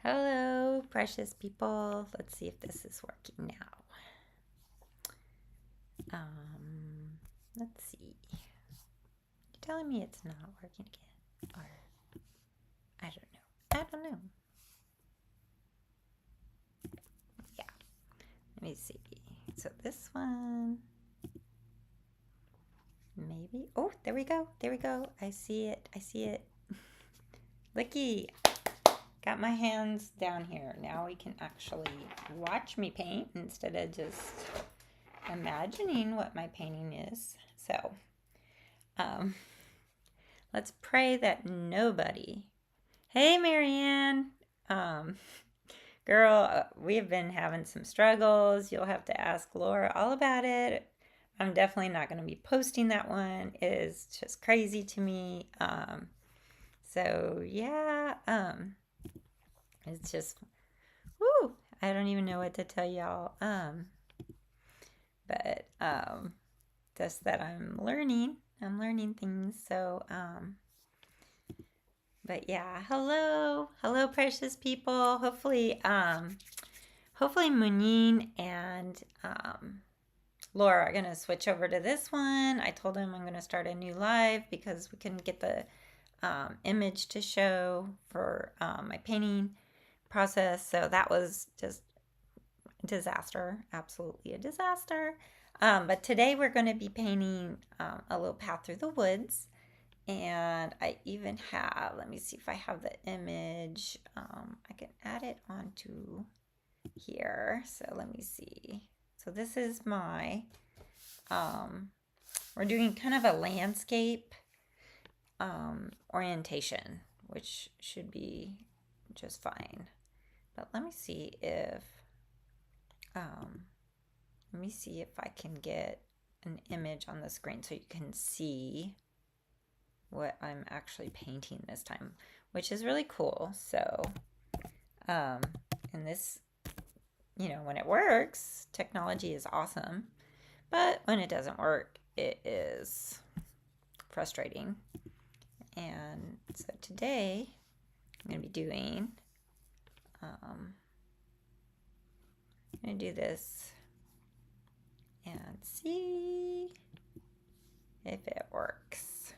Hello, precious people. Let's see if this is working now. Let's see. You're telling me it's not working again, or I don't know. I don't know. Yeah. Let me see. So this one, maybe. Oh, there we go. There we go. I see it. I see it. Looky. Got my hands down here. Now we can actually watch me paint instead of just imagining what my painting is. So, um, let's pray that nobody. Hey, Marianne. Um, girl, we've been having some struggles. You'll have to ask Laura all about it. I'm definitely not going to be posting that one. It is just crazy to me. So yeah, it's just, woo, I don't even know what to tell y'all. But just that I'm learning. I'm learning things. So, but yeah, hello, precious people. Hopefully, Muneen and Laura are gonna switch over to this one. I told them I'm gonna start a new live because we couldn't get the image to show for my painting process. So that was just a disaster, absolutely a disaster. But today we're going to be painting a little path through the woods. And I even have, let me see if I have the image. I can add it onto here. So let me see. So this is my, we're doing kind of a landscape orientation, which should be just fine. But um, let me see if I can get an image on the screen so you can see what I'm actually painting this time, which is really cool. So, and this, when it works, technology is awesome. But when it doesn't work, it is frustrating. And so today, I'm going to be doing, I'm going to do this and see if it works.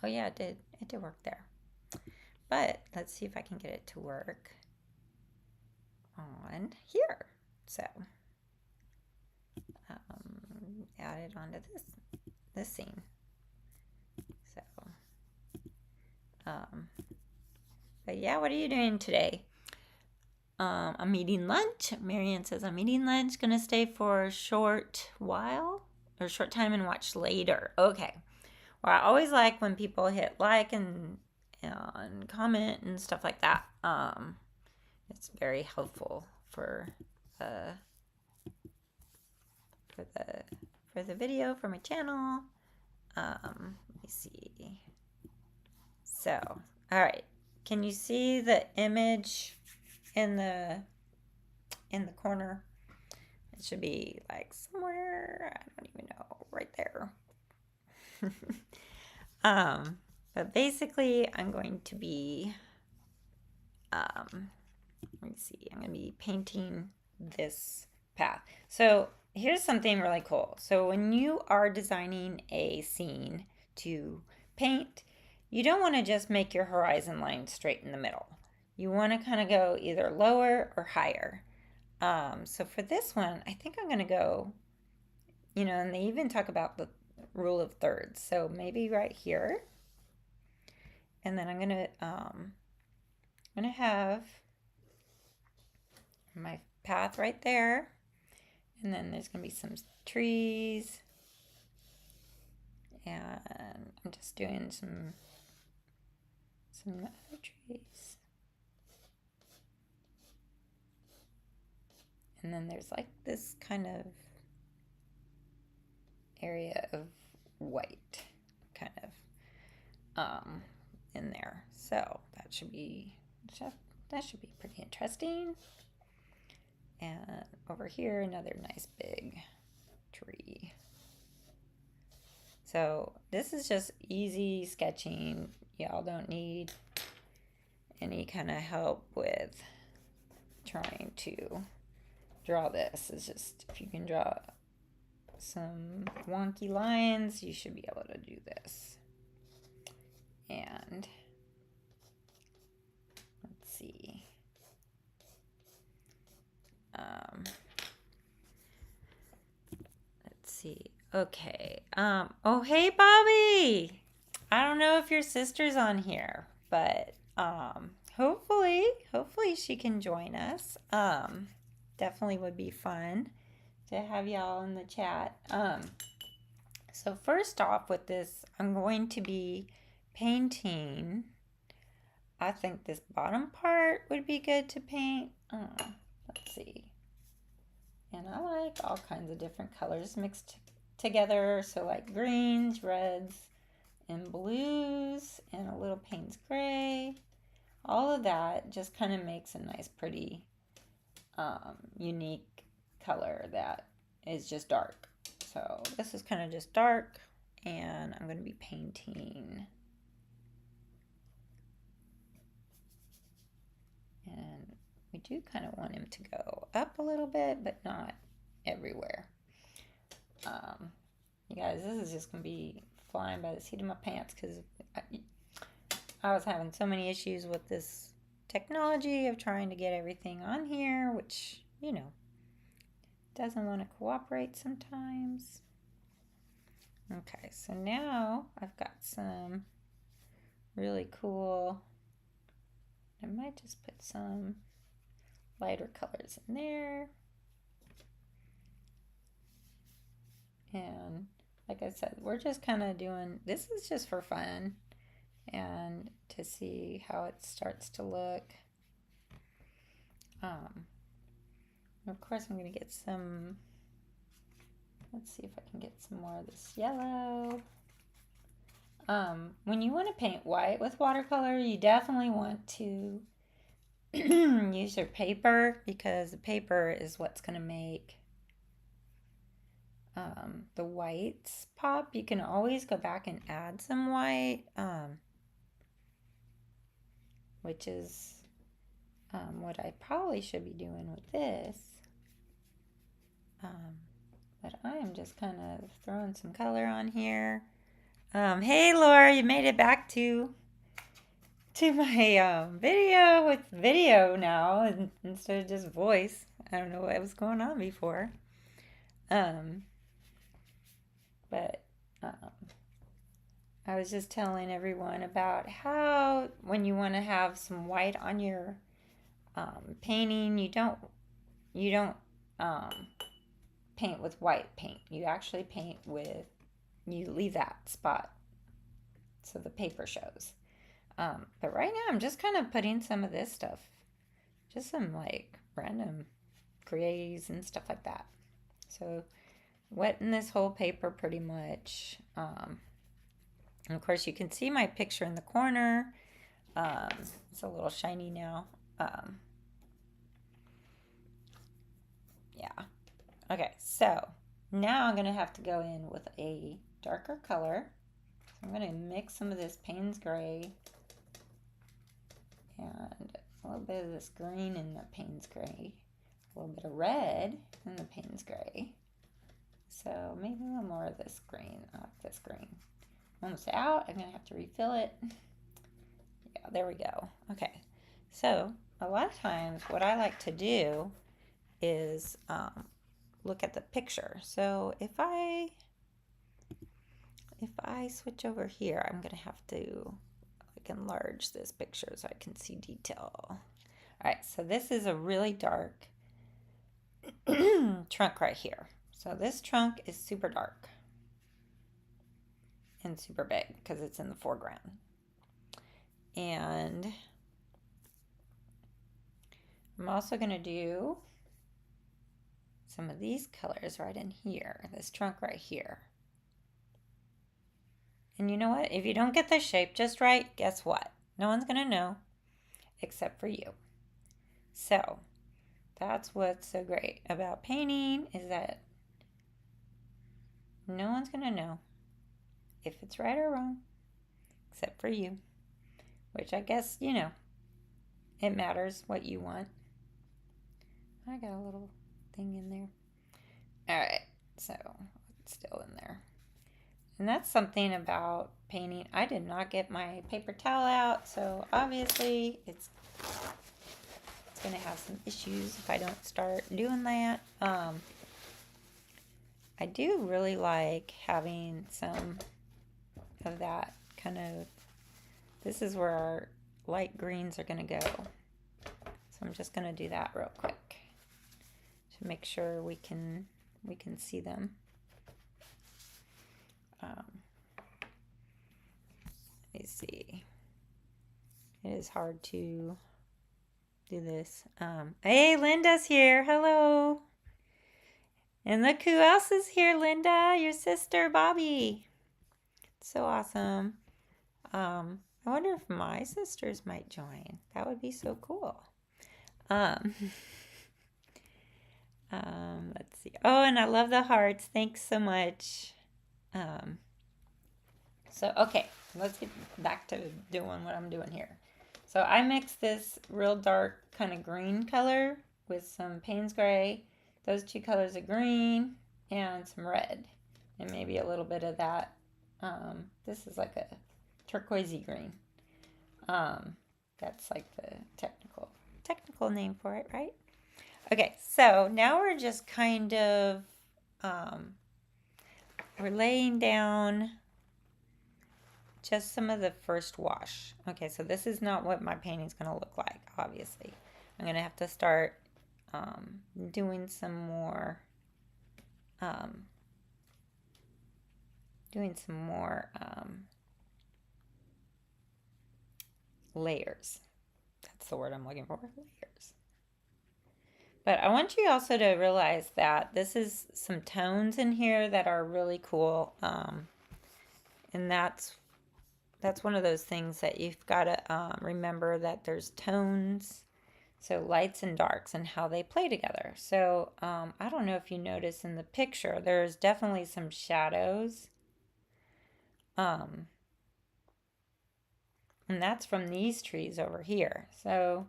Oh yeah, it did work there. But let's see if I can get it to work on here. So add it onto this scene. So but yeah, what are you doing today? I'm eating lunch. Marianne says I'm eating lunch. Gonna stay for a short while or short time and watch later. Okay. Well, I always like when people hit like and comment and stuff like that. It's very helpful for the video for my channel. Let me see. So, all right. Can you see the image in the corner? It should be like somewhere, I don't even know, right there. But basically I'm going to be let me see, I'm going to be painting this path. So here's something really cool. So when you are designing a scene to paint, you don't want to just make your horizon line straight in the middle. You want to kind of go either lower or higher. So for this one, I think I'm going to go, and they even talk about the rule of thirds. So maybe right here. And then I'm going to have my path right there. And then there's going to be some trees. And I'm just doing some other trees. And then there's like this kind of area of white kind of in there. So that should be pretty interesting. And over here, another nice big tree. So this is just easy sketching. y'all don't need any kind of help with trying to draw this. It's just, if you can draw some wonky lines, you should be able to do this. And let's see. Let's see. Okay. Oh, hey, Bobby. I don't know if your sister's on here, but hopefully she can join us. Definitely would be fun to have y'all in the chat. So first off with this, I'm going to be painting. I think this bottom part would be good to paint. Let's see. And I like all kinds of different colors mixed together. So like greens, reds, and blues, and a little Payne's gray. All of that just kind of makes a nice, pretty, unique color that is just dark. So this is kind of just dark, and I'm going to be painting. And we do kind of want him to go up a little bit, but not everywhere. You guys, this is just going to be flying by the seat of my pants because I was having so many issues with this technology of trying to get everything on here, which, you know, doesn't want to cooperate sometimes. Okay, so now I've got some really cool, I might just put some lighter colors in there. And like I said, we're just kind of doing, this is just for fun and to see how it starts to look. Of course I'm going to get some, let's see if I can get some more of this yellow. When you want to paint white with watercolor, you definitely want to use your paper, because the paper is what's going to make the whites pop. You can always go back and add some white, which is what I probably should be doing with this. But I am just kind of throwing some color on here. Hey Laura, you made it back to my video with video now, and instead of just voice. I don't know what was going on before. But I was just telling everyone about how when you want to have some white on your painting, you don't paint with white paint. You actually paint with, you leave that spot so the paper shows. But right now I'm just kind of putting some of this stuff, just some like random grays and stuff like that. So wetting this whole paper pretty much. And of course you can see my picture in the corner. It's a little shiny now. Yeah. Okay, so now I'm going to have to go in with a darker color. So I'm going to mix some of this Payne's gray and a little bit of this green in the Payne's gray, a little bit of red in the Payne's gray. So maybe a little more of this green. I like this green. Almost out. I'm going to have to refill it. Yeah, there we go. Okay, so a lot of times what I like to do is look at the picture. So if I switch over here, I'm gonna have to like enlarge this picture so I can see detail. All right, so this is a really dark trunk right here. So this trunk is super dark and super big because it's in the foreground. And I'm also gonna do some of these colors right in here, this trunk right here. And you know what? If you don't get the shape just right, guess what? No one's going to know except for you. So that's what's so great about painting, is that no one's going to know if it's right or wrong except for you. which I guess, it matters what you want. I got a little thing in there. All right, so it's still in there. And that's something about painting. I did not get my paper towel out, so obviously it's going to have some issues if I don't start doing that. I do really like having some of that kind of, this is where our light greens are going to go. So I'm just going to do that real quick to make sure we can see them. Let me see. It is hard to do this. Hey, Linda's here. Hello. And look who else is here, Linda, your sister, Bobby. So awesome. I wonder if my sisters might join. That would be so cool. Let's see. Oh, and I love the hearts. Thanks so much. So, okay, let's get back to doing what I'm doing here. So I mixed this real dark kind of green color with some Payne's Gray, those two colors of green, and some red, and maybe a little bit of that. This is like a turquoisey green. That's like the technical name for it, right? Okay, so now we're just kind of, we're laying down just some of the first wash. Okay, so this is not what my painting's going to look like, obviously. I'm going to have to start doing some more layers. That's the word I'm looking for, layers. But I want you also to realize that this is some tones in here that are really cool. And that's one of those things that you've got to remember, that there's tones, so lights and darks, and how they play together. So I don't know if you notice in the picture, there's definitely some shadows. And that's from these trees over here. So,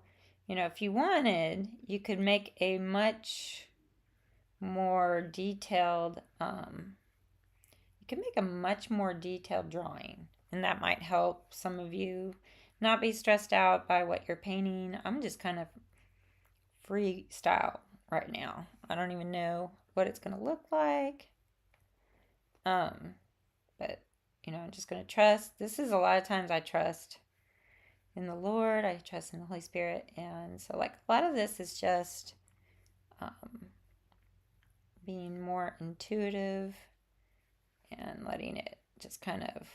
if you wanted, you could make a much more detailed, drawing. And that might help some of you not be stressed out by what you're painting. I'm just kind of freestyle right now. I don't even know what it's going to look like. But, I'm just going to trust. This is a lot of times I trust in the Lord. I trust in the Holy Spirit. And so, like, a lot of this is just being more intuitive and letting it just kind of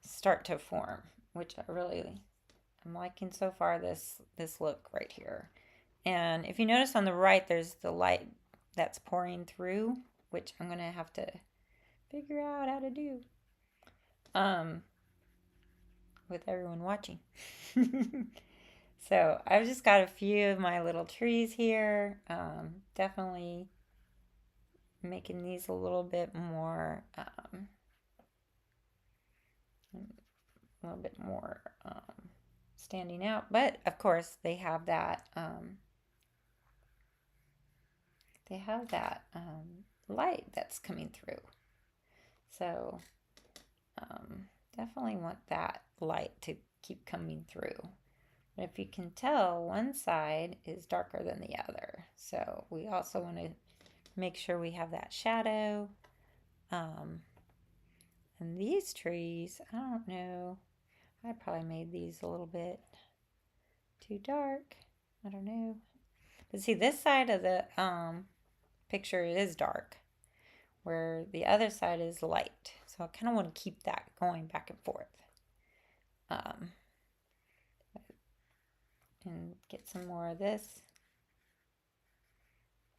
start to form, which I'm liking so far, this look right here. And if you notice on the right, there's the light that's pouring through, which I'm going to have to figure out how to do with everyone watching. So I've just got a few of my little trees here. Definitely making these a little bit more standing out, but of course they have that light that's coming through. So definitely want that light to keep coming through. But if you can tell, one side is darker than the other. So we also want to make sure we have that shadow. And these trees, I don't know, I probably made these a little bit too dark. I don't know. But see, this side of the picture is dark, where the other side is light. So I kind of want to keep that going back and forth. And get some more of this.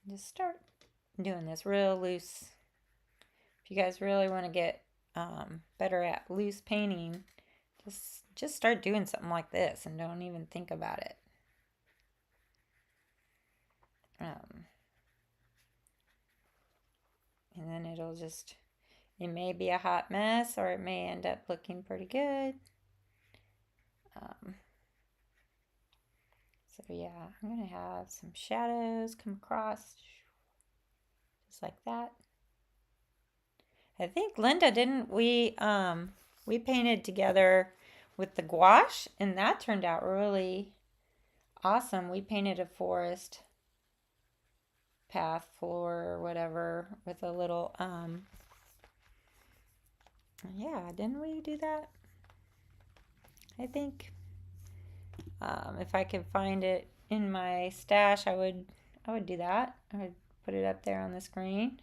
Just start doing this real loose. If you guys really want to get better at loose painting, just start doing something like this and don't even think about it. And then it may be a hot mess, or it may end up looking pretty good. So yeah, I'm going to have some shadows come across just like that. I think Linda, didn't we painted together with the gouache and that turned out really awesome. We painted a forest path floor or whatever with a little yeah, didn't we do that? I think if I could find it in my stash, I would do that. I would put it up there on the screen.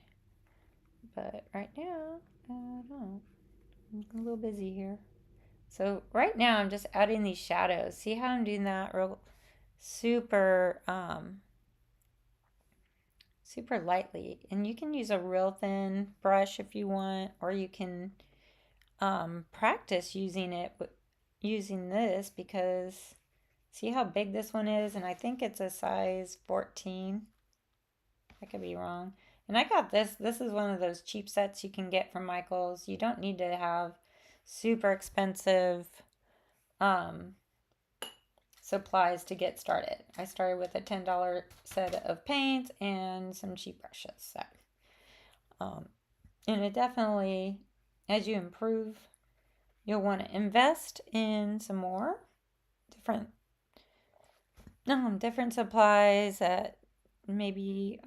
But right now, I don't know. I'm a little busy here. So right now I'm just adding these shadows. See how I'm doing that real super super lightly. And you can use a real thin brush if you want, or you can practice using this because see how big this one is, and I think it's a size 14. I could be wrong. And I got this. This is one of those cheap sets you can get from Michael's. You don't need to have super expensive supplies to get started. I started with a $10 set of paints and some cheap brushes. So, and it definitely, as you improve, you'll want to invest in some more different supplies that maybe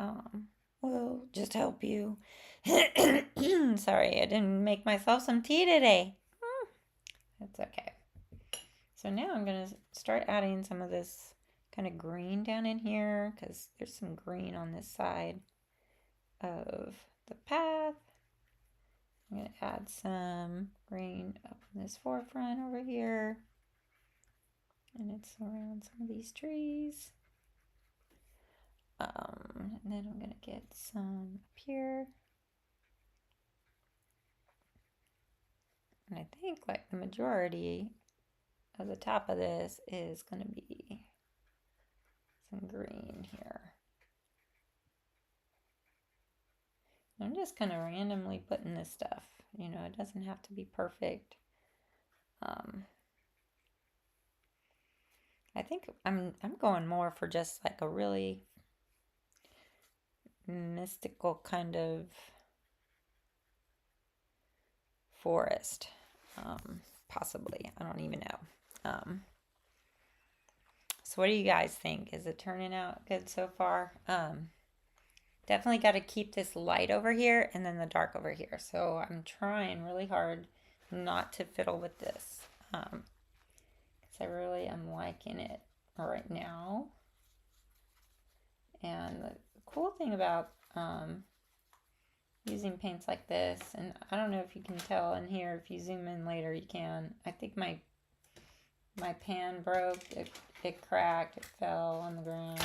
will just help you. Sorry, I didn't make myself some tea today. That's okay. So now I'm going to start adding some of this kind of green down in here because there's some green on this side of the path. I'm going to add some green up in this forefront over here. And it's around some of these trees. And then I'm going to get some up here. And I think like the majority of the top of this is going to be some green here. I'm just kind of randomly putting this stuff. You know, it doesn't have to be perfect. I think I'm going more for just like a really mystical kind of forest. Possibly. I don't even know. So what do you guys think? Is it turning out good so far? Definitely got to keep this light over here and then the dark over here. So I'm trying really hard not to fiddle with this. Because I really am liking it right now. And the cool thing about using paints like this, and I don't know if you can tell in here, if you zoom in later you can. I think my pan broke, it cracked, it fell on the ground.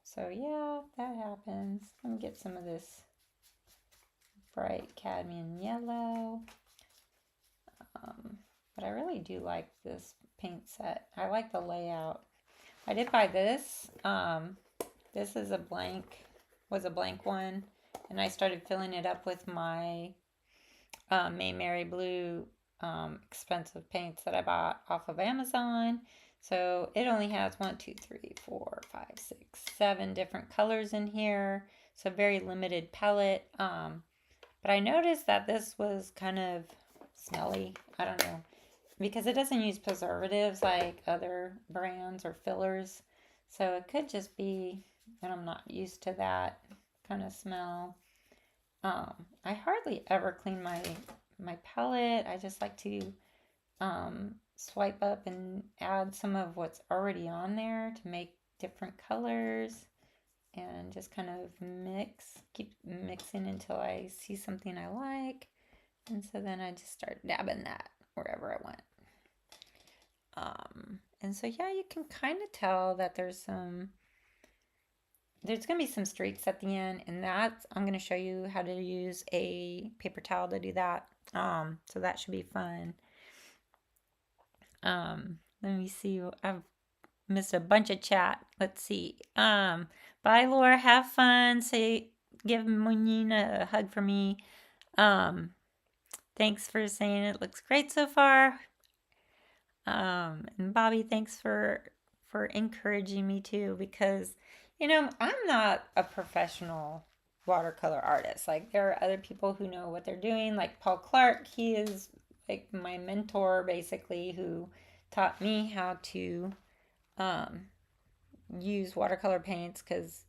So yeah, that happens. Let me get some of this bright cadmium yellow. But I really do like this paint set. I like the layout. I did buy this. This is a blank one, and I started filling it up with my May Mary Blue expensive paints that I bought off of Amazon. So it only has 1, 2, 3, 4, 5, 6, 7 different colors in here. So very limited palette. But I noticed that this was kind of smelly. I don't know. Because it doesn't use preservatives like other brands or fillers. So it could just be that I'm not used to that kind of smell. I hardly ever clean my palette. I just like to swipe up and add some of what's already on there to make different colors and just kind of keep mixing until I see something I like. And so then I just start dabbing that wherever I want. And so yeah, you can kind of tell that there's going to be some streaks at the end, and I'm going to show you how to use a paper towel to do that. So that should be fun. Let me see. I've missed a bunch of chat. Let's see. Bye, Laura. Have fun. Give Munina a hug for me. Thanks for saying it looks great so far. And Bobby, thanks for encouraging me too, because I'm not a professional watercolor artist. Like there are other people who know what they're doing, like Paul Clark. He is like my mentor basically, who taught me how to um, use watercolor paints, because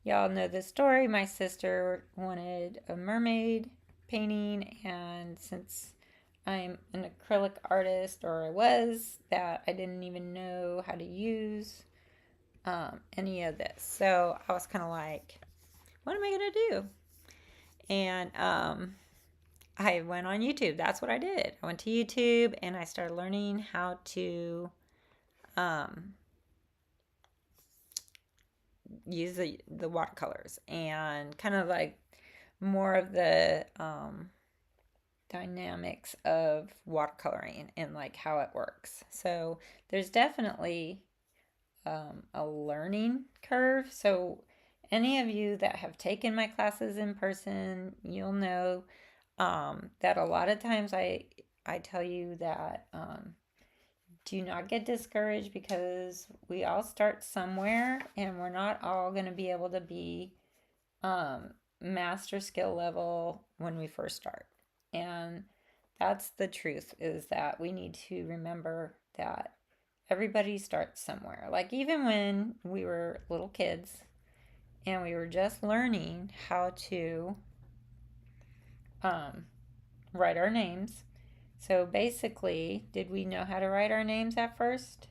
y'all know the story. My sister wanted a mermaid painting, and since I'm an acrylic artist, or I was, that I didn't even know how to use any of this. So I was kind of like, what am I going to do? And I went on YouTube. That's what I did. I went to YouTube and I started learning how to um, use the watercolors, and kind of like more of the dynamics of watercoloring and like how it works. So there's definitely a learning curve. So any of you that have taken my classes in person, you'll know that a lot of times I tell you that do not get discouraged, because we all start somewhere and we're not all going to be able to be master skill level when we first start. And that's the truth, is that we need to remember that everybody starts somewhere. Like even when we were little kids and we were just learning how to write our names. So basically, did we know how to write our names at first?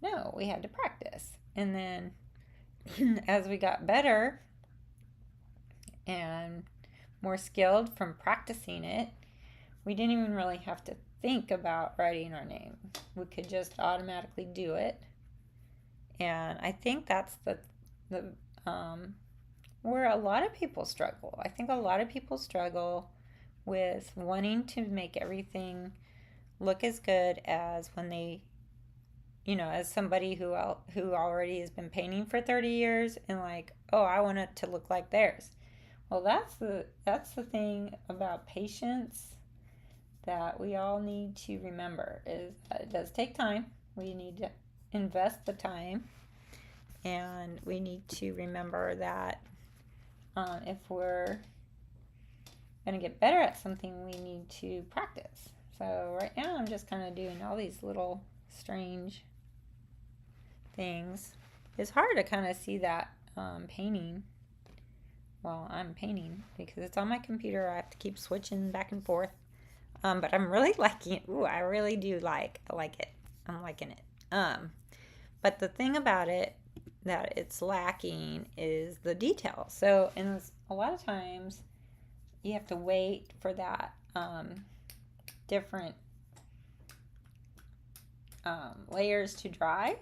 No, we had to practice. And then as we got better and more skilled from practicing it, we didn't even really have to think about writing our name. We could just automatically do it. And I think that's the where a lot of people struggle. I think a lot of people struggle with wanting to make everything look as good as when they, as somebody who already has been painting for 30 years, and like, oh, I want it to look like theirs. Well, that's the thing about patience that we all need to remember, is that it does take time. We need to invest the time, and we need to remember that if we're going to get better at something, we need to practice. So right now I'm just kind of doing all these little strange things. It's hard to kind of see that painting while I'm painting, because it's on my computer. I have to keep switching back and forth. But I'm really liking it. Ooh, I really do I like it. I'm liking it. But the thing about it that it's lacking is the detail. So, and a lot of times you have to wait for that different layers to dry.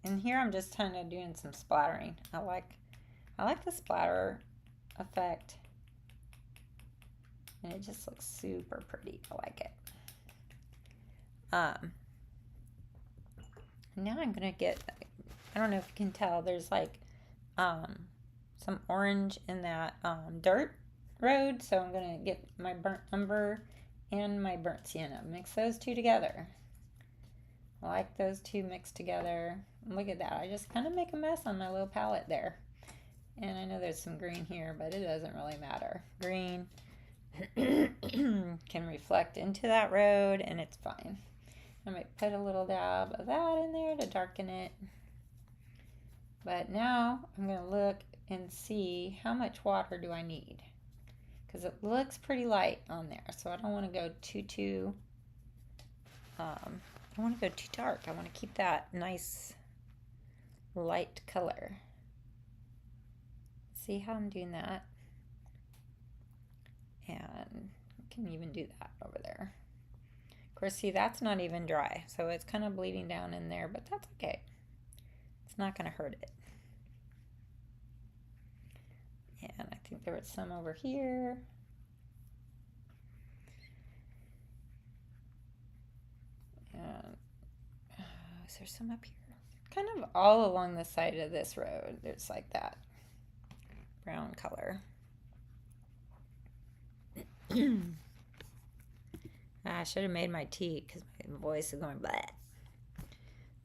And here I'm just kind of doing some splattering. I like the splatter effect, and it just looks super pretty. I like it. Now I'm gonna get, I don't know if you can tell, there's like some orange in that dirt road. So I'm gonna get my burnt umber and my burnt sienna, mix those two together. I like those two mixed together. Look at that, I just kind of make a mess on my little palette there. And I know there's some green here, but it doesn't really matter. Green can reflect into that road, and it's fine. I might put a little dab of that in there to darken it. But now I'm going to look and see how much water do I need, because it looks pretty light on there. So I don't want to go too I don't want to go too dark. I want to keep that nice light color. See how I'm doing that? And I can even do that over there. Of course, see, that's not even dry, so it's kind of bleeding down in there, but that's okay. It's not going to hurt it. And I think there was some over here. And is there some up here? Kind of all along the side of this road, there's like that brown color. I should have made my tea, because my voice is going blah.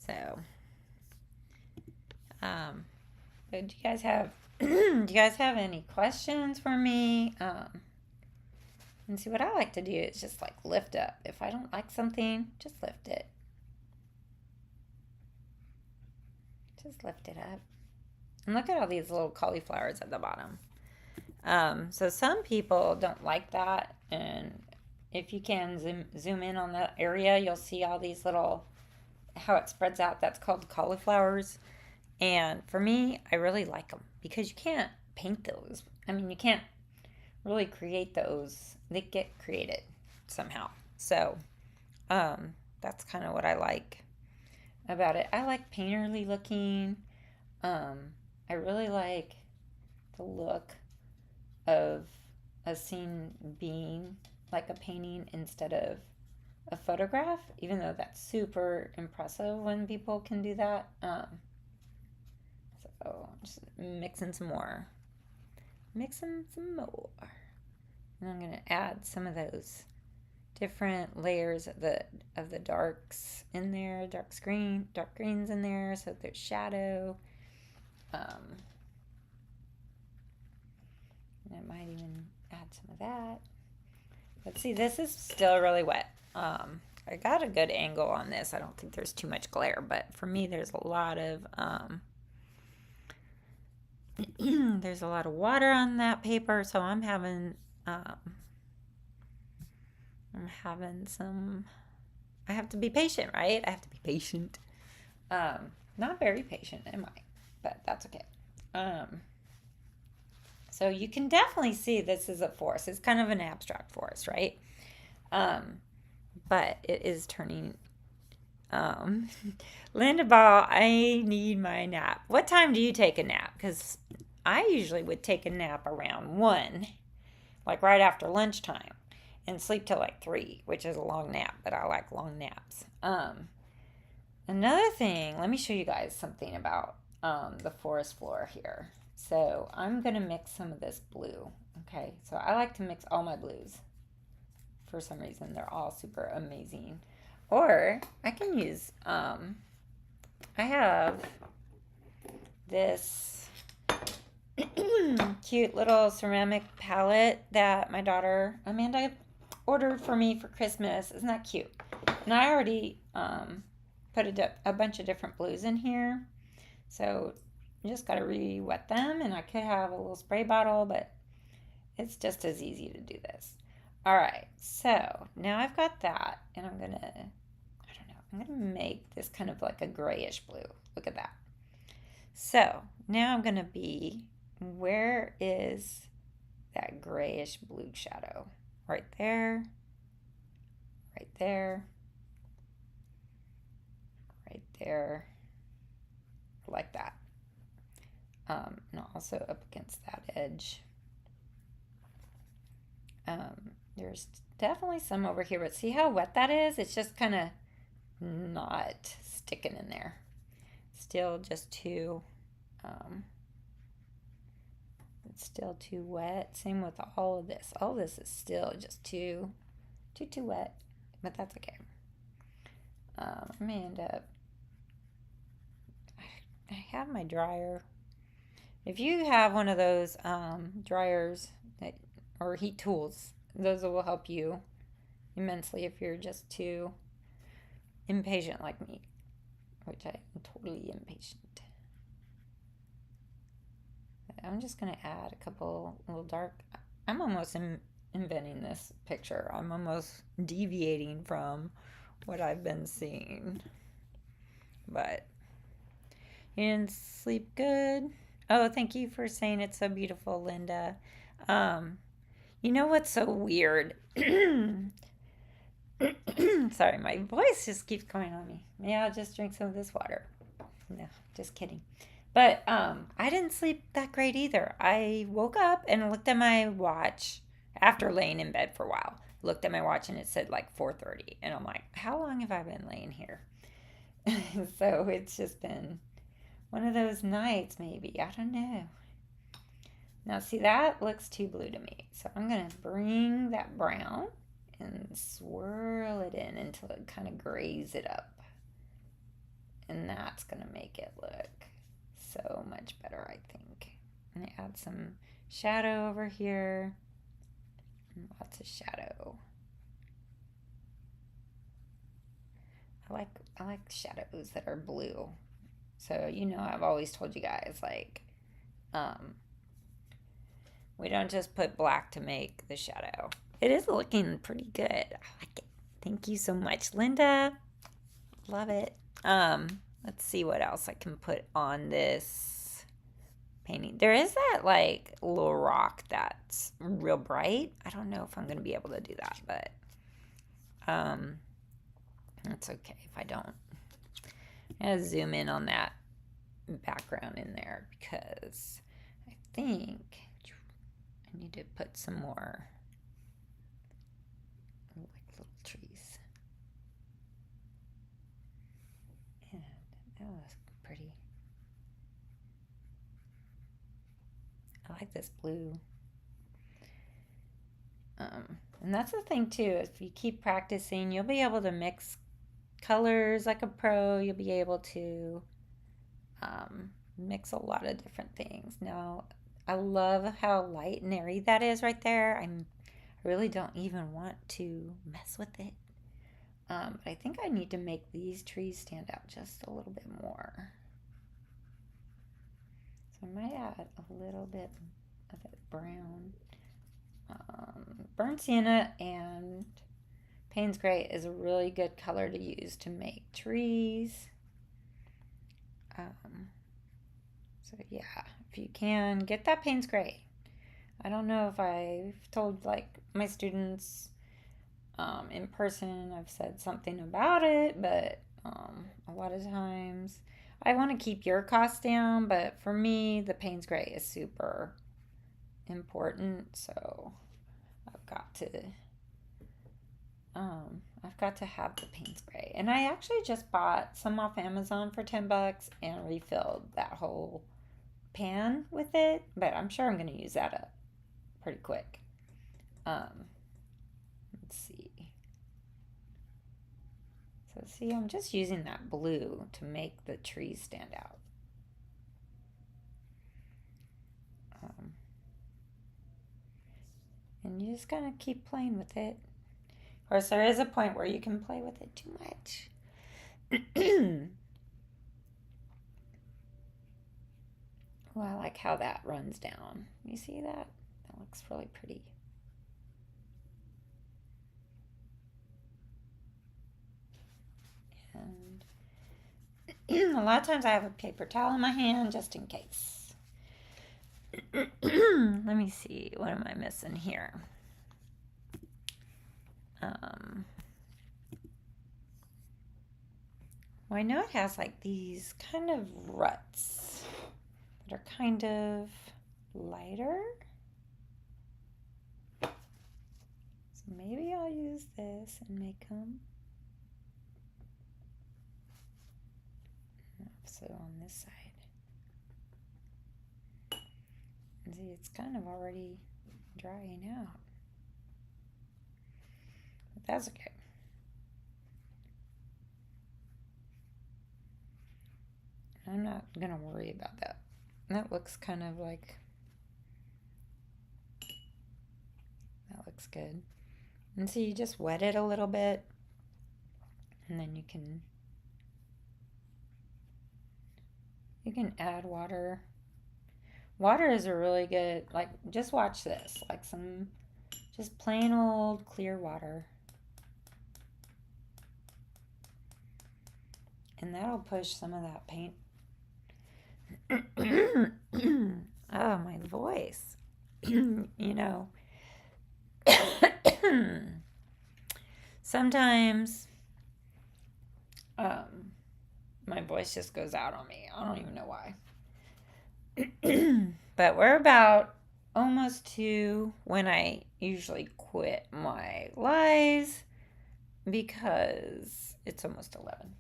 So, but do you guys have do you guys have any questions for me? And see, what I like to do is just like lift up. If I don't like something, just lift it. Just lift it up. And look at all these little cauliflowers at the bottom. So some people don't like that, and if you can zoom in on that area, you'll see all these little, how it spreads out. That's called cauliflowers. And for me, I really like them because you can't paint those. I mean, you can't really create those. They get created somehow. So that's kind of what I like about it. I like painterly looking. I really like the look of a scene being like a painting instead of a photograph, even though that's super impressive when people can do that. So just mixing some more. Mixing some more. And I'm gonna add some of those different layers of the darks in there, dark greens in there, so there's shadow. And I might even add some of that. Let's see, this is still really wet. I got a good angle on this. I don't think there's too much glare, but for me, there's a lot of there's a lot of water on that paper, so I'm having some. I have to be patient, right? I have to be patient. Not very patient, am I? But that's okay. So you can definitely see this is a forest. It's kind of an abstract forest, right? But it is turning. Linda Ball, I need my nap. What time do you take a nap? Because I usually would take a nap around 1, like right after lunchtime, and sleep till like 3, which is a long nap, but I like long naps. Another thing, let me show you guys something about the forest floor here. So I'm going to mix some of this blue. Okay, so I like to mix all my blues. For some reason, they're all super amazing. Or I can use, I have this cute little ceramic palette that my daughter Amanda ordered for me for Christmas. Isn't that cute? And I already put a bunch of different blues in here. So you just got to re-wet them, and I could have a little spray bottle, but it's just as easy to do this. All right, so now I've got that, and I'm going to make this kind of like a grayish blue. Look at that. So now I'm going to be, where is that grayish blue shadow? Right there, right there, right there, like that. And also up against that edge. There's definitely some over here, but see how wet that is? It's just kind of not sticking in there. Still just too, it's still too wet. Same with all of this. All of this is still just too wet, but that's okay. I may end up, I have my dryer. If you have one of those dryers or heat tools, those will help you immensely if you're just too impatient like me, which I am totally impatient. I'm just going to add a couple little dark. I'm almost inventing this picture. I'm almost deviating from what I've been seeing. But you didn't sleep good? Oh, thank you for saying it's so beautiful, Linda. You know what's so weird? Sorry, my voice just keeps going on me. Maybe I'll just drink some of this water. No, just kidding. But I didn't sleep that great either. I woke up and looked at my watch after laying in bed for a while. Looked at my watch and it said like 4:30, and I'm like, how long have I been laying here? So it's just been one of those nights, maybe. I don't know. Now, see, that looks too blue to me. So I'm going to bring that brown and swirl it in until it kind of grays it up. And that's going to make it look so much better, I think. And add some shadow over here. Lots of shadow. I like shadows that are blue. So, you know, I've always told you guys, like, we don't just put black to make the shadow. It is looking pretty good. I like it. Thank you so much, Linda. Love it. Let's see what else I can put on this painting. There is that, like, little rock that's real bright. I don't know if I'm going to be able to do that, but that's okay if I don't. I'm going to zoom in on that background in there because I think I need to put some more like little trees. And that was pretty. I like this blue. And that's the thing too, if you keep practicing, you'll be able to mix colors like a pro. You'll be able to mix a lot of different things. Now, I love how light and airy that is right there. I really don't even want to mess with it. But I think I need to make these trees stand out just a little bit more. So I might add a little bit of that brown. Burnt sienna and Payne's Gray is a really good color to use to make trees. So yeah, if you can, get that Payne's Gray. I don't know if I've told like my students in person, I've said something about it, but a lot of times I want to keep your costs down, but for me, the Payne's Gray is super important, so I've got to have the Payne's Gray. And I actually just bought some off Amazon for $10 and refilled that whole pan with it, but I'm sure I'm going to use that up pretty quick. Let's see. So see, I'm just using that blue to make the trees stand out. And you just gotta keep playing with it. Of course, there is a point where you can play with it too much. Well, I like how that runs down. You see that? That looks really pretty. And a lot of times I have a paper towel in my hand just in case. Let me see. What am I missing here? Well, I know it has like these kind of ruts that are kind of lighter. So maybe I'll use this and make them. So on this side. And see, it's kind of already drying out. But that's okay. I'm not going to worry about that. That looks kind of like, that looks good. And so you just wet it a little bit, and then you can add water. Water is a really good, like, just watch this, like some just plain old clear water. And that'll push some of that paint. Oh, my voice. You know, sometimes my voice just goes out on me. I don't even know why. But we're about almost to when I usually quit my lives because it's almost 11.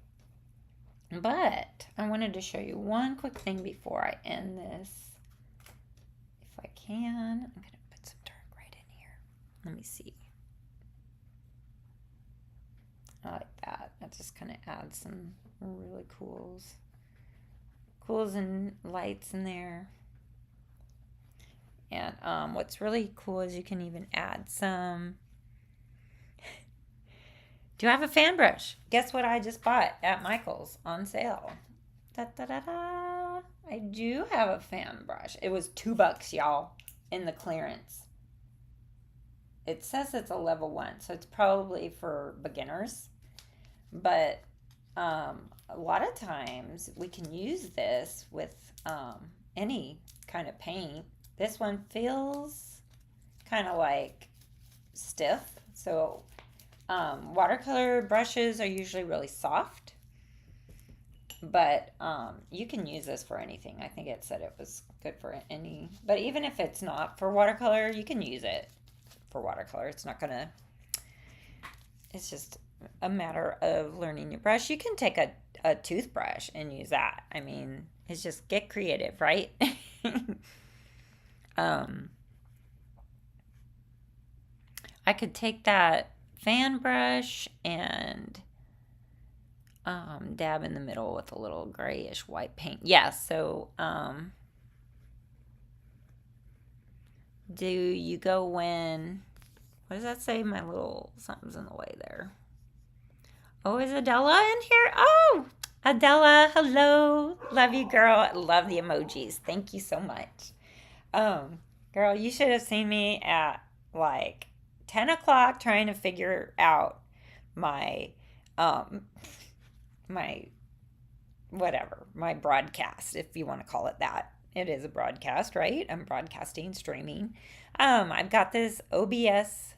But I wanted to show you one quick thing before I end this. If I can, I'm going to put some dark right in here. Let me see. I like that. That just kind of add some really cools and lights in there. And what's really cool is you can even add some. Do I have a fan brush? Guess what I just bought at Michael's on sale? Da, da, da, da. I do have a fan brush. It was $2, y'all, in the clearance. It says it's a level 1, so it's probably for beginners. But a lot of times we can use this with any kind of paint. This one feels kind of like stiff. So watercolor brushes are usually really soft. But you can use this for anything. I think it said it was good for any. But even if it's not for watercolor, you can use it for watercolor. It's not going to. It's just a matter of learning your brush. You can take a toothbrush and use that. I mean, it's just get creative, right? I could take that fan brush and dab in the middle with a little grayish white paint. Yeah, so do you go when, what does that say? My little something's in the way there. Oh, is Adela in here? Oh, Adela, hello. Love you, girl. Love the emojis. Thank you so much. Girl, you should have seen me at like 10 o'clock trying to figure out my my broadcast, if you want to call it that. It is a broadcast, right? I'm broadcasting, streaming. I've got this OBS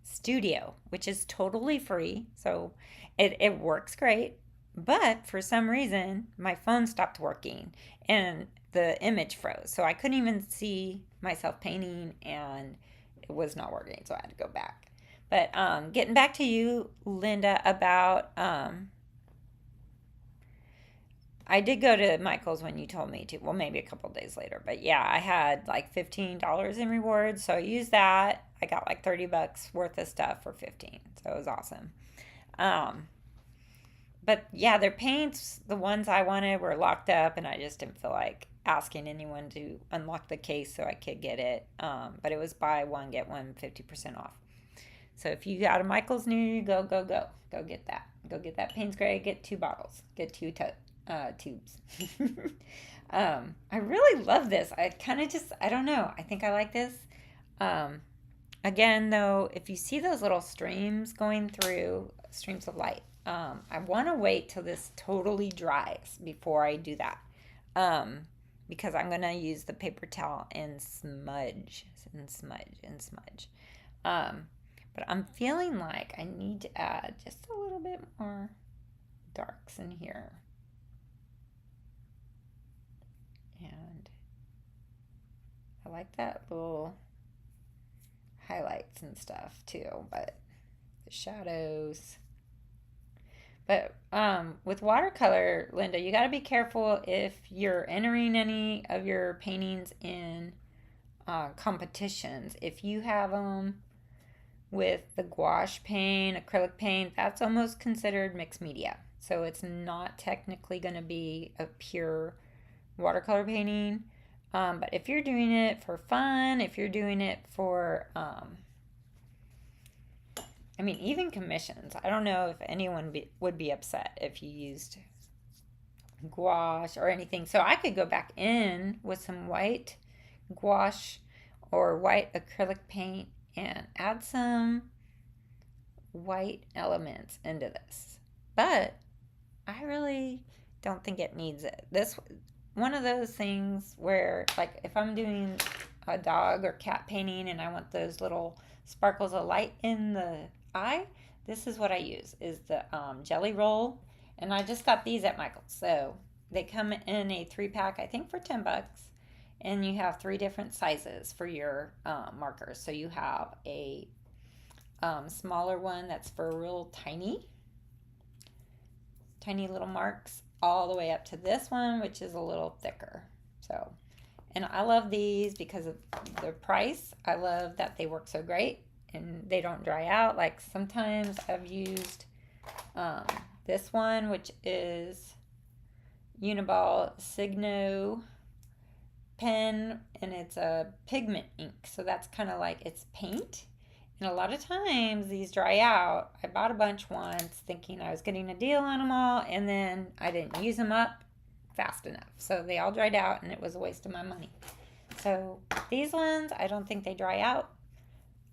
studio, which is totally free, so it works great. But for some reason, my phone stopped working and the image froze, so I couldn't even see myself painting, and it was not working, so I had to go back. But getting back to you, Linda, about I did go to Michael's when you told me to. Well, maybe a couple days later. But yeah, I had like $15 in rewards, so I used that. I got like $30 worth of stuff for 15, so it was awesome. But yeah, their paints, the ones I wanted, were locked up, and I just didn't feel like asking anyone to unlock the case so I could get it. But it was buy one get one 50% off. So if you got a Michael's near you, go get that. Go get that Payne's Gray. Get 2 bottles. Get 2 tubes. I really love this. I kind of just, I don't know. I think I like this. Again, though, if you see those little streams going through, streams of light, I want to wait till this totally dries before I do that. Because I'm going to use the paper towel and smudge. But I'm feeling like I need to add just a little bit more darks in here. And I like that little highlights and stuff too, but the shadows. But with watercolor, Linda, you got to be careful if you're entering any of your paintings in competitions. If you have them with the gouache paint, acrylic paint, that's almost considered mixed media. So it's not technically going to be a pure watercolor painting. But if you're doing it for fun, if you're doing it for, even commissions, I don't know if anyone would be upset if you used gouache or anything. So I could go back in with some white gouache or white acrylic paint and add some white elements into this. But I really don't think it needs it. This one of those things where, like, if I'm doing a dog or cat painting and I want those little sparkles of light in the eye, this is what I use, is the jelly roll. And I just got these at Michael's. So they come in a 3-pack, I think for $10. And you have 3 different sizes for your markers. So you have a smaller one that's for real tiny little marks, all the way up to this one, which is a little thicker. So, and I love these because of their price. I love that they work so great and they don't dry out. Like sometimes I've used um, this one, which is Uniball Signo pen, and it's a pigment ink, so that's kind of like it's paint. And a lot of times these dry out. I bought a bunch once thinking I was getting a deal on them all, and then I didn't use them up fast enough, so they all dried out and it was a waste of my money. So these ones, I don't think they dry out.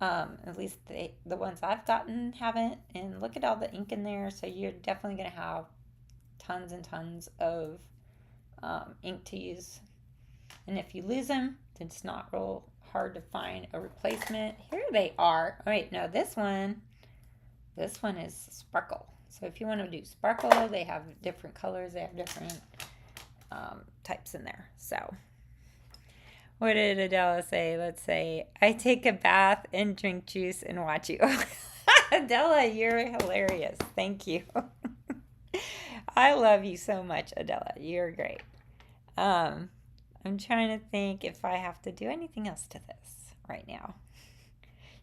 At least the ones I've gotten haven't. And look at all the ink in there, so you're definitely going to have tons and tons of ink to use. And if you lose them, it's not real hard to find a replacement. Here they are. Oh, wait, no, this one is sparkle. So if you want to do sparkle, they have different colors. They have different types in there. So what did Adela say? Let's say, I take a bath and drink juice and watch you. Adela, you're hilarious. Thank you. I love you so much, Adela. You're great. I'm trying to think if I have to do anything else to this right now.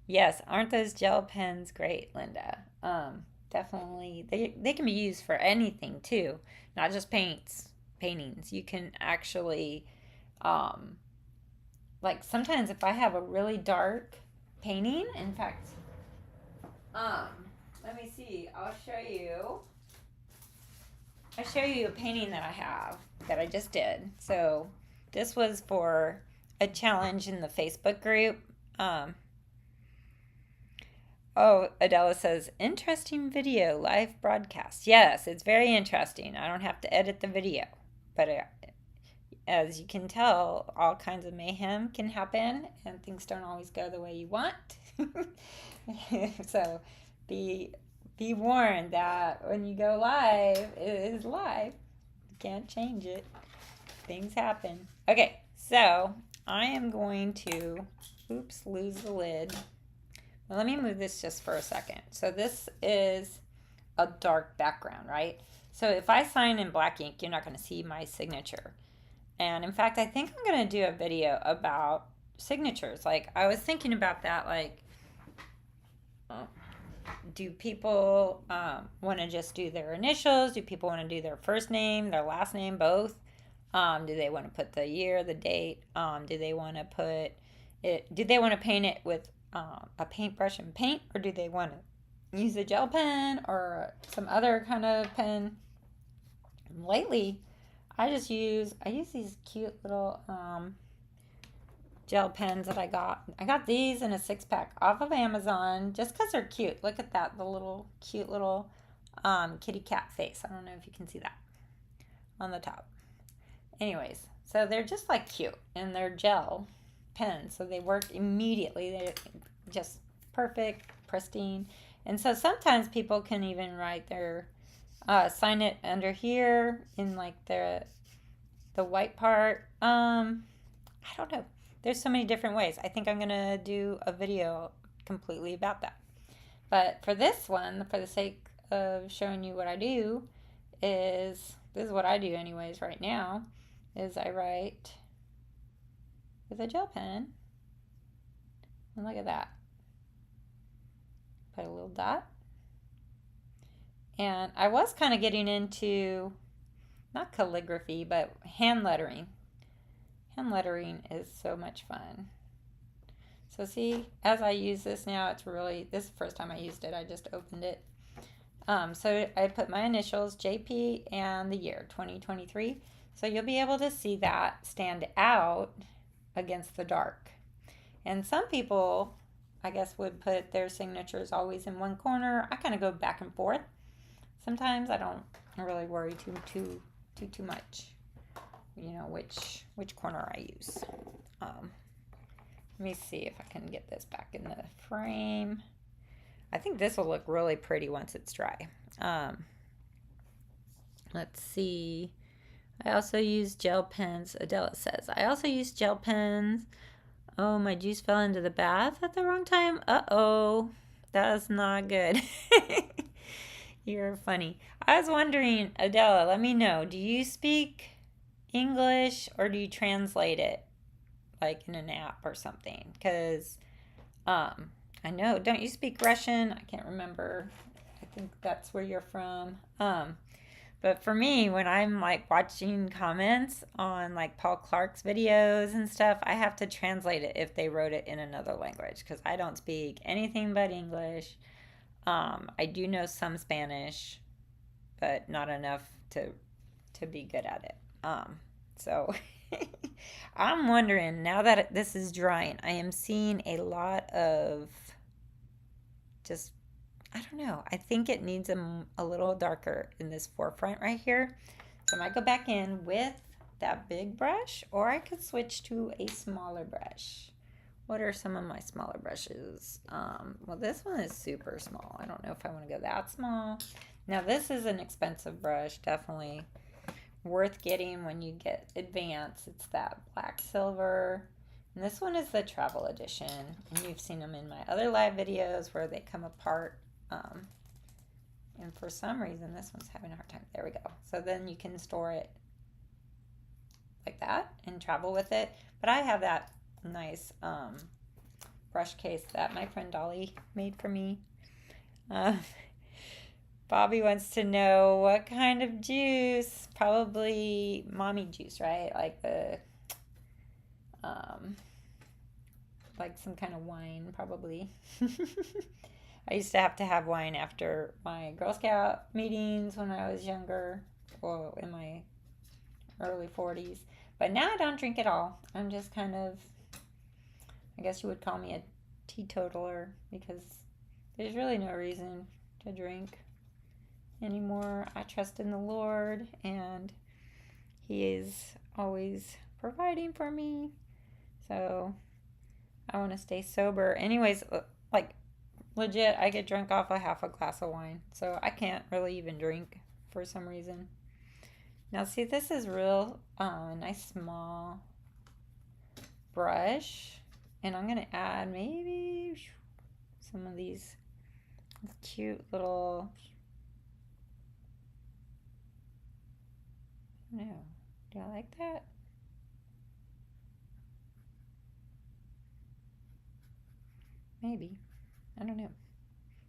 Yes, aren't those gel pens great, Linda? Definitely. They can be used for anything too, not just paintings. You can actually, like sometimes if I have a really dark painting, in fact, let me see. I'll show you a painting that I have that I just did. So this was for a challenge in the Facebook group. Oh, Adela says, interesting video, live broadcast. Yes, it's very interesting. I don't have to edit the video. But as you can tell, all kinds of mayhem can happen and things don't always go the way you want. So be warned that when you go live, it is live. You can't change it. Things happen. Okay, so I am going to, lose the lid. Well, let me move this just for a second. So this is a dark background, right? So if I sign in black ink, you're not going to see my signature. And in fact, I think I'm going to do a video about signatures. Like, I was thinking about that, like, do people want to just do their initials? Do people want to do their first name, their last name, both? Do they want to put the year, the date? Do they want to put it? Do they want to paint it with a paintbrush and paint, or do they want to use a gel pen or some other kind of pen? And lately, I use these cute little gel pens that I got. I got these in a 6-pack off of Amazon just because they're cute. Look at that, the little cute little kitty cat face. I don't know if you can see that on the top. Anyways, so they're just like cute, and they're gel pens, so they work immediately. They're just perfect, pristine. And so sometimes people can even write their sign it under here in like the white part. I don't know. There's so many different ways. I think I'm gonna do a video completely about that. But for this one, for the sake of showing you what I do, this is what I do anyways right now, is I write with a gel pen. And look at that. Put a little dot. And I was kind of getting into, not calligraphy, but hand lettering. Hand lettering is so much fun. So see, as I use this now, this is the first time I used it. I just opened it. So I put my initials, JP, and the year, 2023. So you'll be able to see that stand out against the dark. And some people, I guess, would put their signatures always in one corner. I kind of go back and forth. Sometimes I don't really worry too much, which corner I use. Let me see if I can get this back in the frame. I think this will look really pretty once it's dry. Let's see. I also use gel pens. Adela says, I also use gel pens. Oh, my juice fell into the bath at the wrong time. Uh-oh. That's not good. You're funny. I was wondering, Adela, let me know. Do you speak English or do you translate it like in an app or something? Because I know, don't you speak Russian? I can't remember. I think that's where you're from. But for me, when I'm like watching comments on like Paul Clark's videos and stuff, I have to translate it if they wrote it in another language because I don't speak anything but English. I do know some Spanish, but not enough to be good at it. So I'm wondering now that this is drying, I am seeing a lot of just I don't know. I think it needs a little darker in this forefront right here. So I might go back in with that big brush, or I could switch to a smaller brush. What are some of my smaller brushes? Well, this one is super small. I don't know if I want to go that small. Now, this is an expensive brush, definitely worth getting when you get advanced. It's that black silver. And this one is the travel edition. And you've seen them in my other live videos where they come apart. And for some reason, this one's having a hard time. There we go. So then you can store it like that and travel with it. But I have that nice brush case that my friend Dolly made for me. Bobby wants to know what kind of juice. Probably mommy juice, right? Like some kind of wine, probably. I used to have wine after my Girl Scout meetings when I was younger, or in my early 40s. But now I don't drink at all. I'm just kind of, I guess you would call me a teetotaler because there's really no reason to drink anymore. I trust in the Lord and He is always providing for me. So I want to stay sober. Anyways, like legit, I get drunk off a half a glass of wine. So I can't really even drink for some reason. Now see, this is real nice small brush. And I'm going to add maybe some of these cute little, no, do I like that? Maybe. I don't know.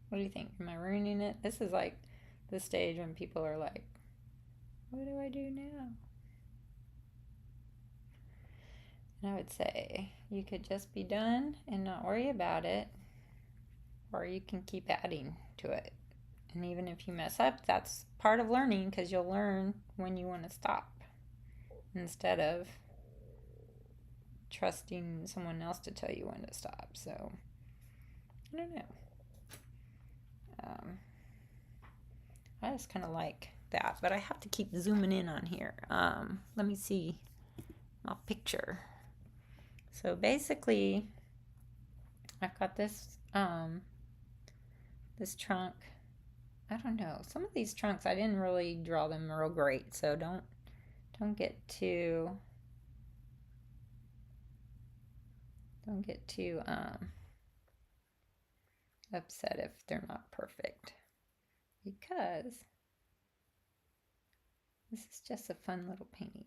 What do you think? Am I ruining it? This is like the stage when people are like, what do I do now? And I would say you could just be done and not worry about it, or you can keep adding to it. And even if you mess up, that's part of learning because you'll learn when you want to stop instead of trusting someone else to tell you when to stop. So, I don't know. I just kind of like that, but I have to keep zooming in on here. Let me see my picture. So basically, I've got this this trunk. I don't know. Some of these trunks I didn't really draw them real great, so don't get too upset if they're not perfect, because this is just a fun little painting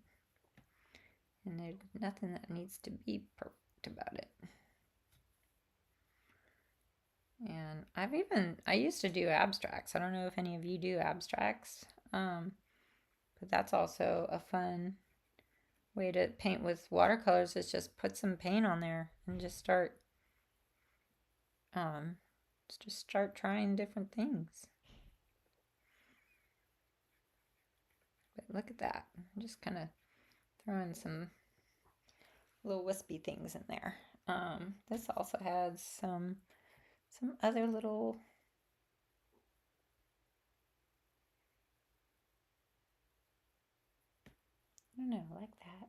and there's nothing that needs to be perfect about it. And I used to do abstracts. I don't know if any of you do abstracts, but that's also a fun way to paint with watercolors, is just put some paint on there and just start trying different things. But look at that. I'm just kind of throwing some little wispy things in there. This also has some other little, I don't know, like that.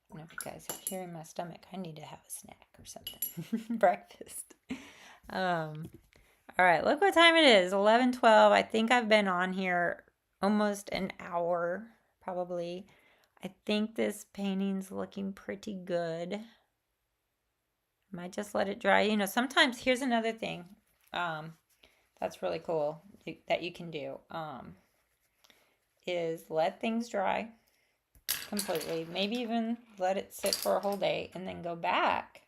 I don't know if you guys are hearing my stomach. I need to have a snack or something. Breakfast. All right, look what time it is. 11:12. I think I've been on here almost an hour, probably. I think this painting's looking pretty good. I might just let it dry. You know, sometimes, here's another thing that's really cool that you can do, is let things dry completely. Maybe even let it sit for a whole day and then go back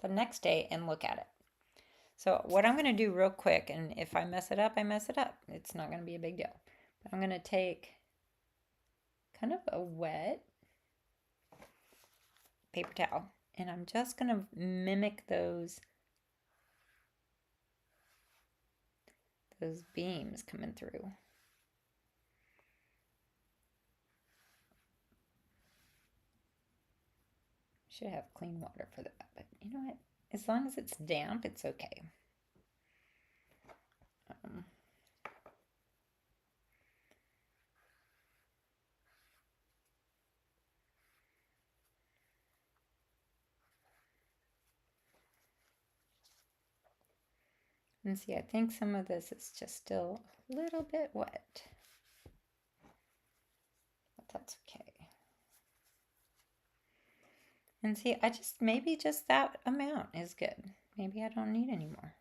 the next day and look at it. So what I'm going to do real quick, and if I mess it up, I mess it up. It's not going to be a big deal. But I'm going to take kind of a wet paper towel, and I'm just going to mimic those beams coming through. Should have clean water for that, but you know what? As long as it's damp, it's okay. And see, I think some of this is just still a little bit wet, but that's okay. And see, maybe just that amount is good. Maybe I don't need any more.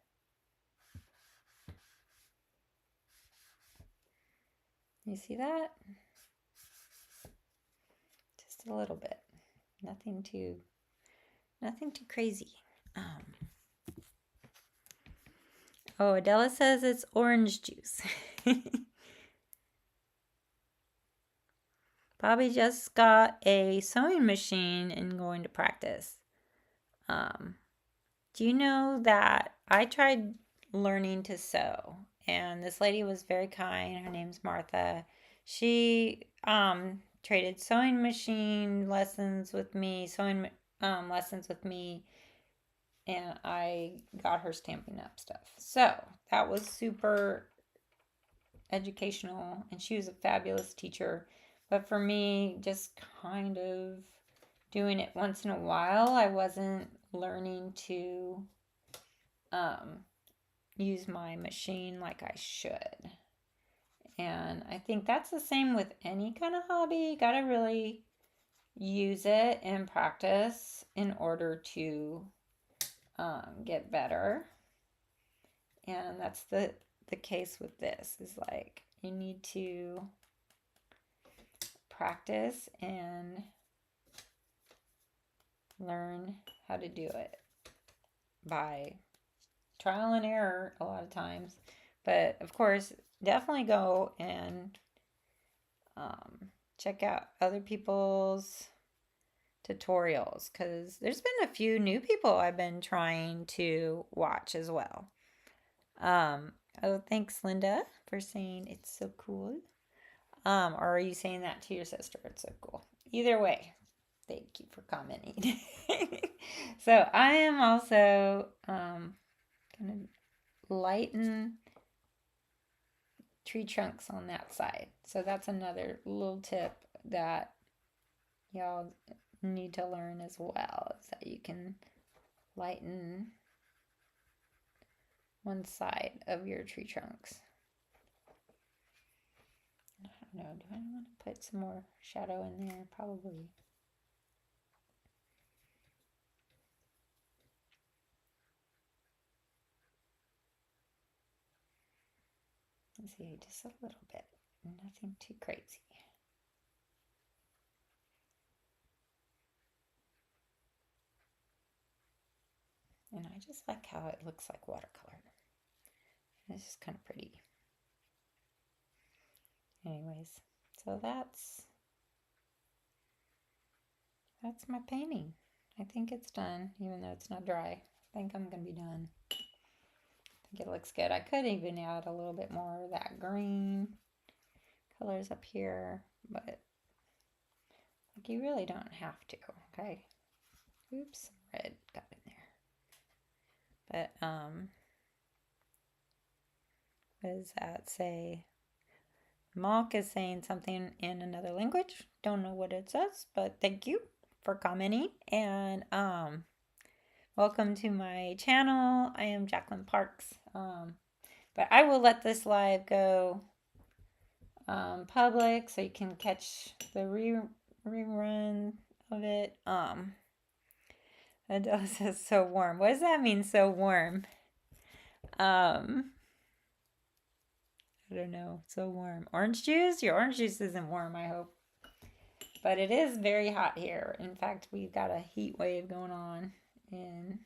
You see that? Just a little bit. Nothing too crazy. Oh, Adela says it's orange juice. Bobby just got a sewing machine and going to practice. Do you know that I tried learning to sew, and this lady was very kind. Her name's Martha. She traded sewing machine lessons with me, lessons with me, and I got her Stampin' Up! Stuff. So that was super educational, and she was a fabulous teacher. But for me, just kind of doing it once in a while, I wasn't learning to use my machine like I should. And I think that's the same with any kind of hobby. You gotta really use it and practice in order to get better. And that's the case with this, is like you need to practice and learn how to do it by trial and error a lot of times. But of course, definitely go and check out other people's tutorials, because there's been a few new people I've been trying to watch as well. Oh, thanks, Linda, for saying it's so cool. Or are you saying that to your sister? It's so cool. Either way, thank you for commenting. So I am also going to lighten tree trunks on that side. So that's another little tip that y'all need to learn as well, is that you can lighten one side of your tree trunks. I don't know, do I want to put some more shadow in there? Probably. Let's see, just a little bit, nothing too crazy. And I just like how it looks like watercolor. It's just kind of pretty. Anyways, so that's my painting. I think it's done, even though it's not dry. I think I'm gonna be done. I think it looks good. I could even add a little bit more of that green colors up here, but like, you really don't have to, okay? Oops, red got in there. But what does that say? Mark is saying something in another language. Don't know what it says, but thank you for commenting. And welcome to my channel. I am Jacqueline Parks. But I will let this live go public so you can catch the rerun of it. Adele says so warm. What does that mean, so warm? I don't know. So warm. Orange juice? Your orange juice isn't warm, I hope. But it is very hot here. In fact, we've got a heat wave going on in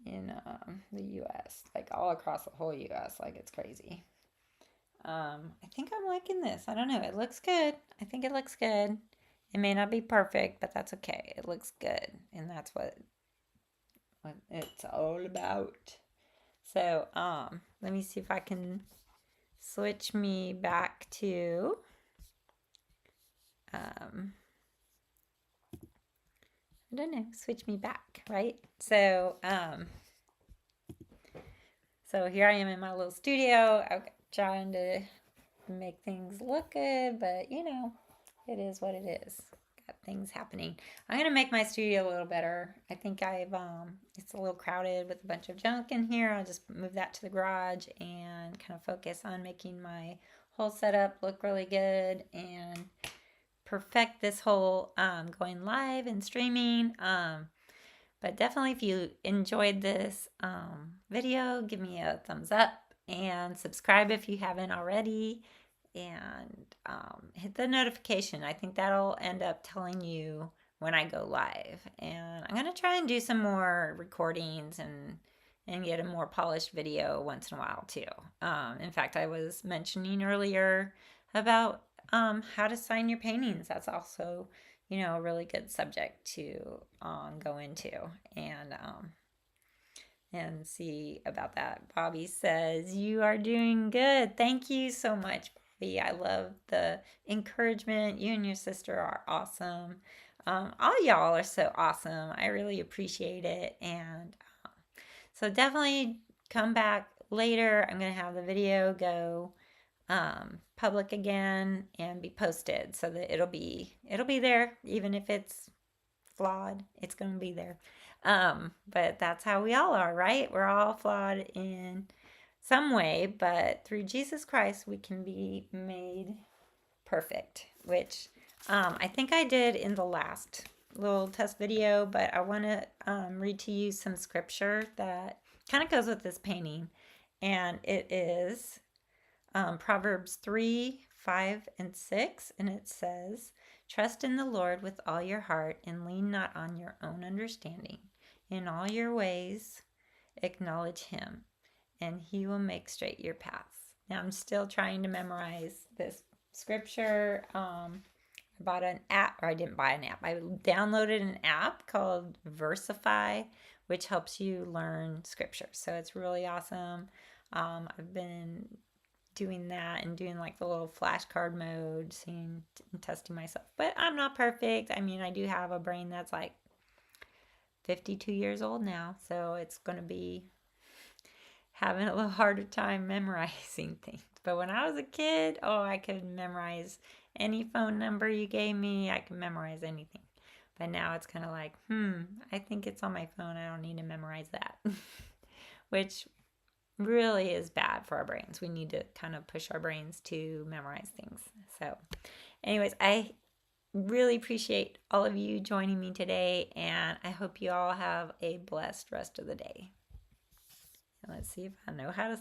in the U.S., like all across the whole U.S. Like it's crazy. I think I'm liking this. I don't know. It looks good. I think it looks good. It may not be perfect, but that's okay. It looks good, and that's what it's all about. So, let me see if I can switch me back to, I don't know, switch me back, right? So, so here I am in my little studio. I'm trying to make things look good, but you know, it is what it is. Got things happening. I'm gonna make my studio a little better. I think it's a little crowded with a bunch of junk in here. I'll just move that to the garage and kind of focus on making my whole setup look really good and perfect this whole going live and streaming. But definitely, if you enjoyed this video, give me a thumbs up and subscribe if you haven't already. And hit the notification. I think that'll end up telling you when I go live. And I'm going to try and do some more recordings and get a more polished video once in a while too. In fact, I was mentioning earlier about how to sign your paintings. That's also, you know, a really good subject to go into and see about that. Bobby says, "You are doing good. Thank you so much, Bobby. I love the encouragement. You and your sister are awesome. All y'all are so awesome. I really appreciate it. And so definitely come back later. I'm going to have the video go public again and be posted so that it'll be there, even if it's flawed. It's going to be there. But that's how we all are, right? We're all flawed in some way, but through Jesus Christ, we can be made perfect, which I think I did in the last little test video, but I want to read to you some scripture that kind of goes with this painting, and it is Proverbs 3, 5, and 6, and it says, "Trust in the Lord with all your heart and lean not on your own understanding. In all your ways, acknowledge him, and he will make straight your paths." Now, I'm still trying to memorize this scripture. I bought an app, or I didn't buy an app. I downloaded an app called Versify, which helps you learn scripture. So it's really awesome. I've been doing that and doing like the little flashcard mode, seeing and testing myself. But I'm not perfect. I mean, I do have a brain that's like 52 years old now, so it's going to be having a little harder time memorizing things. But when I was a kid, oh, I could memorize any phone number you gave me. I could memorize anything. But now it's kind of like, I think it's on my phone. I don't need to memorize that. Which really is bad for our brains. We need to kind of push our brains to memorize things. So anyways, I really appreciate all of you joining me today, and I hope you all have a blessed rest of the day. And let's see if I know how to